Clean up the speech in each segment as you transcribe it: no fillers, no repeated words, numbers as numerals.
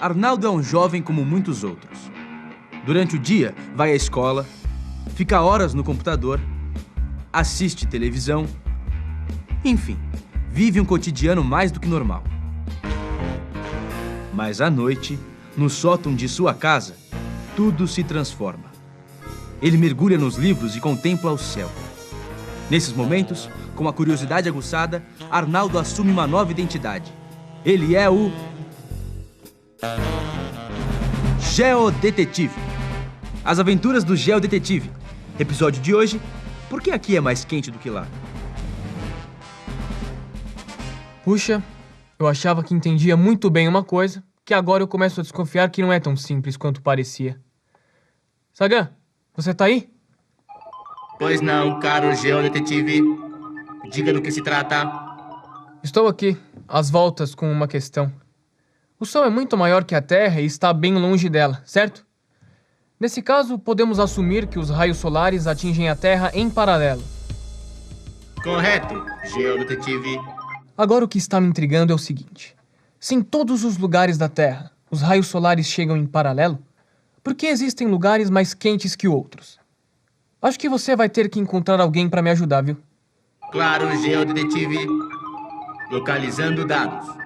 Arnaldo é um jovem como muitos outros. Durante o dia, vai à escola, fica horas no computador, assiste televisão, enfim, vive um cotidiano mais do que normal. Mas à noite, no sótão de sua casa, tudo se transforma. Ele mergulha nos livros e contempla o céu. Nesses momentos, com a curiosidade aguçada, Arnaldo assume uma nova identidade. Ele é o Geodetetive. As aventuras do Geodetetive. Episódio de hoje, por que aqui é mais quente do que lá? Puxa, eu achava que entendia muito bem uma coisa, que agora eu começo a desconfiar que não é tão simples quanto parecia. Sagan, você tá aí? Pois não, caro Geodetetive. Diga do que se trata. Estou aqui, às voltas com uma questão. O Sol é muito maior que a Terra e está bem longe dela, certo? Nesse caso, podemos assumir que os raios solares atingem a Terra em paralelo. Correto, Geodetetive. Agora o que está me intrigando é o seguinte. Se em todos os lugares da Terra os raios solares chegam em paralelo, por que existem lugares mais quentes que outros? Acho que você vai ter que encontrar alguém para me ajudar, viu? Claro, Geodetetive. Localizando dados.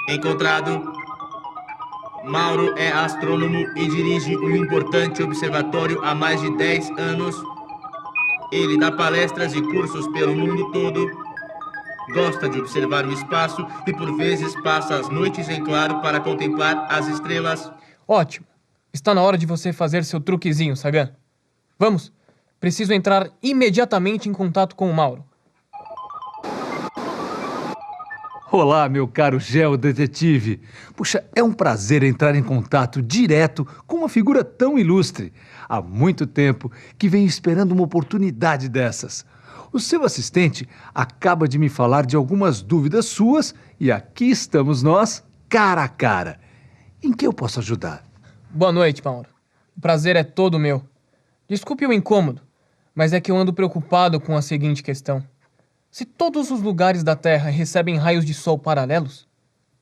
Encontrado. Mauro é astrônomo e dirige um importante observatório há mais de 10 anos. Ele dá palestras e cursos pelo mundo todo. Gosta de observar o espaço e por vezes passa as noites em claro para contemplar as estrelas. Ótimo. Está na hora de você fazer seu truquezinho, Sagan. Vamos. Preciso entrar imediatamente em contato com o Mauro. Olá, meu caro Geodetetive. Puxa, é um prazer entrar em contato direto com uma figura tão ilustre. Há muito tempo que venho esperando uma oportunidade dessas. O seu assistente acaba de me falar de algumas dúvidas suas e aqui estamos nós, cara a cara. Em que eu posso ajudar? Boa noite, Mauro. O prazer é todo meu. Desculpe o incômodo, mas é que eu ando preocupado com a seguinte questão. Se todos os lugares da Terra recebem raios de sol paralelos,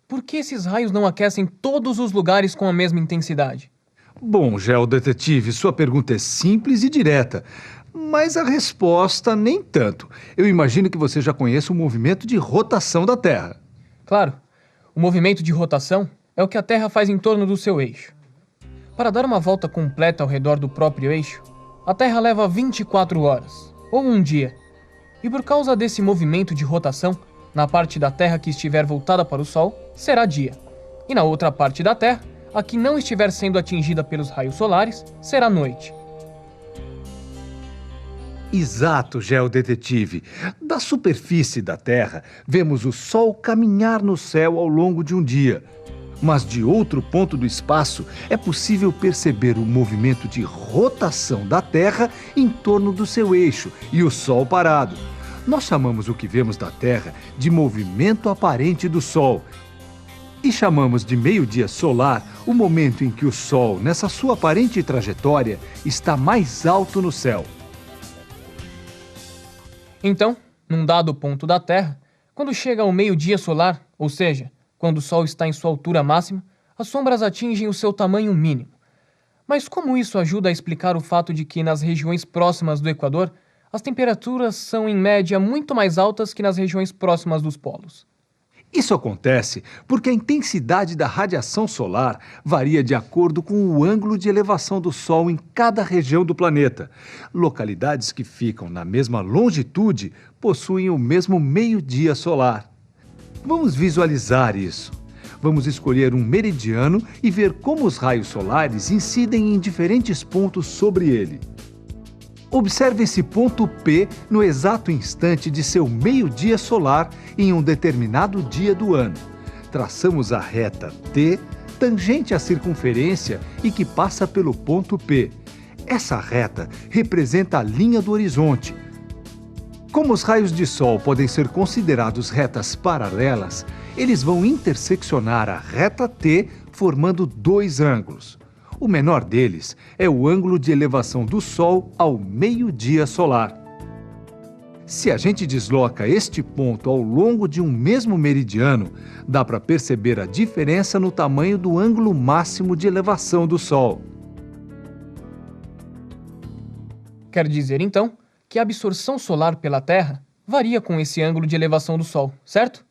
por que esses raios não aquecem todos os lugares com a mesma intensidade? Bom, Geodetetive, sua pergunta é simples e direta, mas a resposta nem tanto. Eu imagino que você já conheça o movimento de rotação da Terra. Claro, o movimento de rotação é o que a Terra faz em torno do seu eixo. Para dar uma volta completa ao redor do próprio eixo, a Terra leva 24 horas, ou um dia. E por causa desse movimento de rotação, na parte da Terra que estiver voltada para o Sol, será dia. E na outra parte da Terra, a que não estiver sendo atingida pelos raios solares, será noite. Exato, Geodetetive. Da superfície da Terra, vemos o Sol caminhar no céu ao longo de um dia. Mas de outro ponto do espaço, é possível perceber o movimento de rotação da Terra em torno do seu eixo e o Sol parado. Nós chamamos o que vemos da Terra de movimento aparente do Sol. E chamamos de meio-dia solar o momento em que o Sol, nessa sua aparente trajetória, está mais alto no céu. Então, num dado ponto da Terra, quando chega ao meio-dia solar, ou seja, quando o Sol está em sua altura máxima, as sombras atingem o seu tamanho mínimo. Mas como isso ajuda a explicar o fato de que nas regiões próximas do Equador, as temperaturas são em média muito mais altas que nas regiões próximas dos polos? Isso acontece porque a intensidade da radiação solar varia de acordo com o ângulo de elevação do Sol em cada região do planeta. Localidades que ficam na mesma longitude possuem o mesmo meio-dia solar. Vamos visualizar isso. Vamos escolher um meridiano e ver como os raios solares incidem em diferentes pontos sobre ele. Observe esse ponto P no exato instante de seu meio-dia solar em um determinado dia do ano. Traçamos a reta T, tangente à circunferência e que passa pelo ponto P. Essa reta representa a linha do horizonte. Como os raios de Sol podem ser considerados retas paralelas, eles vão interseccionar a reta T formando dois ângulos. O menor deles é o ângulo de elevação do Sol ao meio-dia solar. Se a gente desloca este ponto ao longo de um mesmo meridiano, dá para perceber a diferença no tamanho do ângulo máximo de elevação do Sol. Quer dizer, então, que a absorção solar pela Terra varia com esse ângulo de elevação do Sol, certo?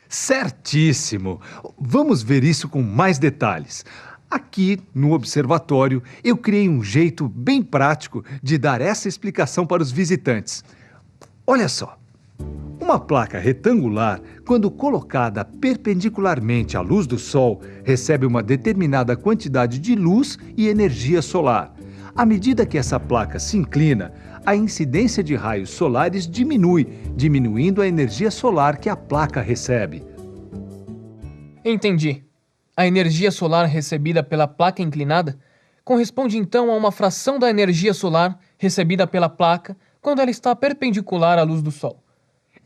Certíssimo! Vamos ver isso com mais detalhes. Aqui, no observatório, eu criei um jeito bem prático de dar essa explicação para os visitantes. Olha só, uma placa retangular, quando colocada perpendicularmente à luz do Sol, recebe uma determinada quantidade de luz e energia solar. À medida que essa placa se inclina, a incidência de raios solares diminui, diminuindo a energia solar que a placa recebe. Entendi. A energia solar recebida pela placa inclinada corresponde então a uma fração da energia solar recebida pela placa quando ela está perpendicular à luz do Sol.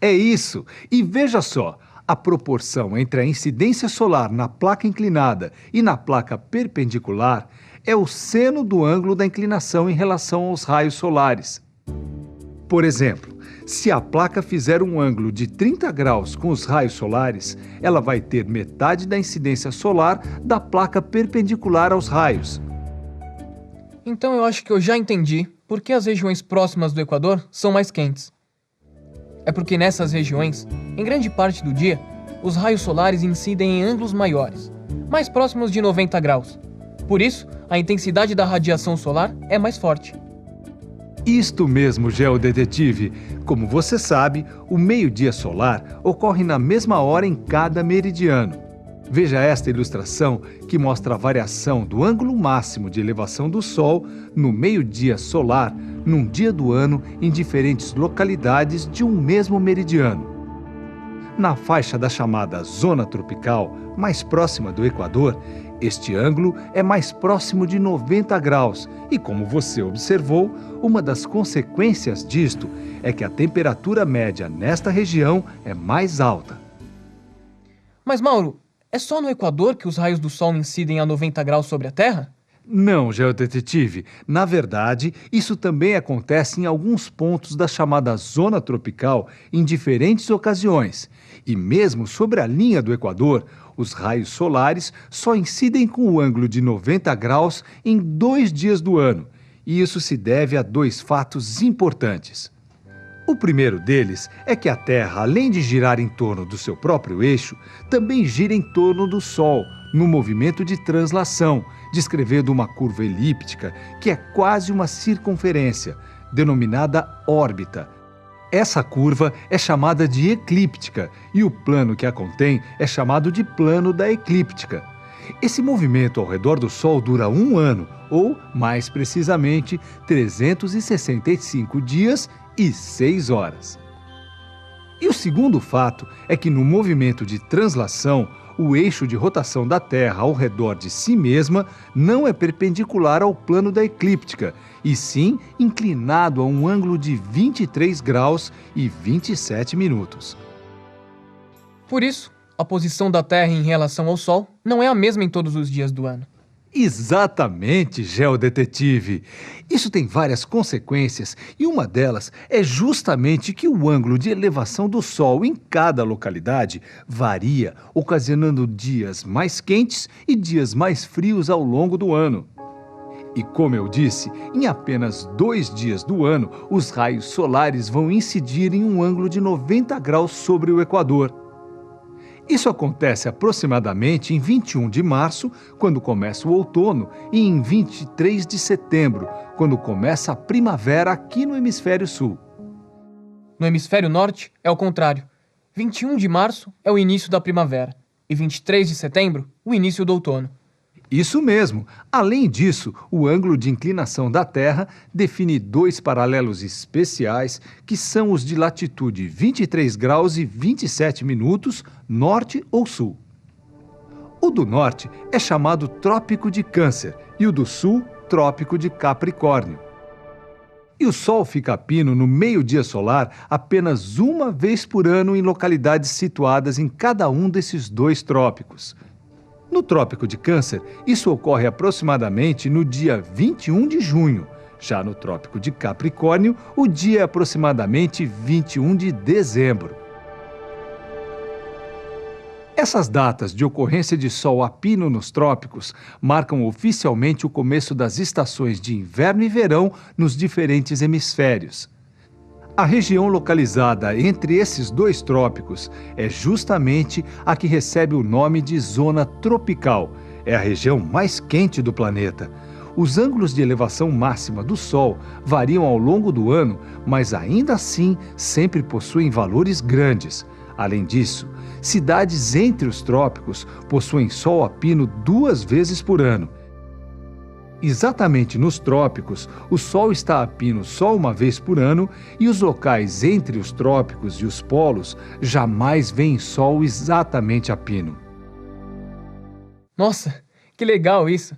É isso! E veja só, a proporção entre a incidência solar na placa inclinada e na placa perpendicular é o seno do ângulo da inclinação em relação aos raios solares. Por exemplo, se a placa fizer um ângulo de 30 graus com os raios solares, ela vai ter metade da incidência solar da placa perpendicular aos raios. Então eu acho que eu já entendi por que as regiões próximas do Equador são mais quentes. É porque nessas regiões, em grande parte do dia, os raios solares incidem em ângulos maiores, mais próximos de 90 graus. Por isso, a intensidade da radiação solar é mais forte. Isto mesmo, geodetetive. Como você sabe, o meio-dia solar ocorre na mesma hora em cada meridiano. Veja esta ilustração que mostra a variação do ângulo máximo de elevação do Sol no meio-dia solar, num dia do ano, em diferentes localidades de um mesmo meridiano. Na faixa da chamada zona tropical, mais próxima do Equador, este ângulo é mais próximo de 90 graus e, como você observou, uma das consequências disto é que a temperatura média nesta região é mais alta. Mas, Mauro, é só no Equador que os raios do Sol incidem a 90 graus sobre a Terra? Não, geodetetive. Na verdade, isso também acontece em alguns pontos da chamada zona tropical em diferentes ocasiões. E mesmo sobre a linha do Equador, os raios solares só incidem com o ângulo de 90 graus em 2 dias do ano. E isso se deve a 2 fatos importantes. O primeiro deles é que a Terra, além de girar em torno do seu próprio eixo, também gira em torno do Sol, no movimento de translação, descrevendo uma curva elíptica, que é quase uma circunferência, denominada órbita. Essa curva é chamada de eclíptica e o plano que a contém é chamado de plano da eclíptica. Esse movimento ao redor do Sol dura 1 ano, ou, mais precisamente, 365 dias e 6 horas. E o segundo fato é que no movimento de translação, o eixo de rotação da Terra ao redor de si mesma não é perpendicular ao plano da eclíptica, e sim inclinado a um ângulo de 23 graus e 27 minutos. Por isso, a posição da Terra em relação ao Sol não é a mesma em todos os dias do ano. Exatamente, geodetetive. Isso tem várias consequências e uma delas é justamente que o ângulo de elevação do Sol em cada localidade varia, ocasionando dias mais quentes e dias mais frios ao longo do ano. E como eu disse, em apenas 2 dias do ano, os raios solares vão incidir em um ângulo de 90 graus sobre o Equador. Isso acontece aproximadamente em 21 de março, quando começa o outono, e em 23 de setembro, quando começa a primavera aqui no Hemisfério Sul. No Hemisfério Norte é o contrário. 21 de março é o início da primavera e 23 de setembro, o início do outono. Isso mesmo. Além disso, o ângulo de inclinação da Terra define 2 paralelos especiais, que são os de latitude 23 graus e 27 minutos, norte ou sul. O do norte é chamado Trópico de Câncer e o do sul, Trópico de Capricórnio. E o Sol fica a pino no meio-dia solar apenas uma vez por ano em localidades situadas em cada um desses 2 trópicos. No Trópico de Câncer, isso ocorre aproximadamente no dia 21 de junho, Já no Trópico de Capricórnio, o dia é aproximadamente 21 de dezembro. Essas datas de ocorrência de sol a pino nos trópicos marcam oficialmente o começo das estações de inverno e verão nos diferentes hemisférios. A região localizada entre esses dois trópicos é justamente a que recebe o nome de zona tropical. É a região mais quente do planeta. Os ângulos de elevação máxima do Sol variam ao longo do ano, mas ainda assim sempre possuem valores grandes. Além disso, cidades entre os trópicos possuem sol a pino 2 vezes por ano. Exatamente nos trópicos, o Sol está a pino só 1 vez por ano e os locais entre os trópicos e os polos jamais veem Sol exatamente a pino. Nossa, que legal isso!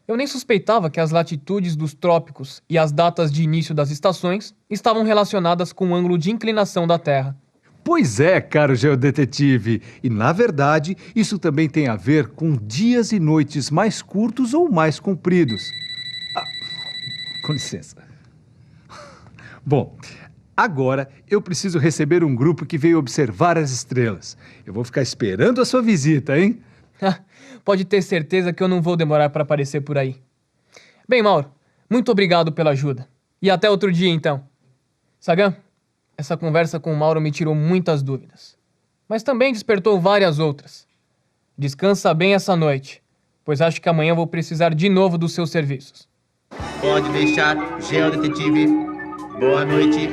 Eu nem suspeitava que as latitudes dos trópicos e as datas de início das estações estavam relacionadas com o ângulo de inclinação da Terra. Pois é, caro geodetetive, e na verdade isso também tem a ver com dias e noites mais curtos ou mais compridos. Com licença. Bom, agora eu preciso receber um grupo que veio observar as estrelas. Eu vou ficar esperando a sua visita, hein? Pode ter certeza que eu não vou demorar para aparecer por aí. Bem, Mauro, muito obrigado pela ajuda. E até outro dia, então. Sagan, essa conversa com o Mauro me tirou muitas dúvidas, mas também despertou várias outras. Descansa bem essa noite, pois acho que amanhã vou precisar de novo dos seus serviços. Pode deixar, geodetetive. Boa noite.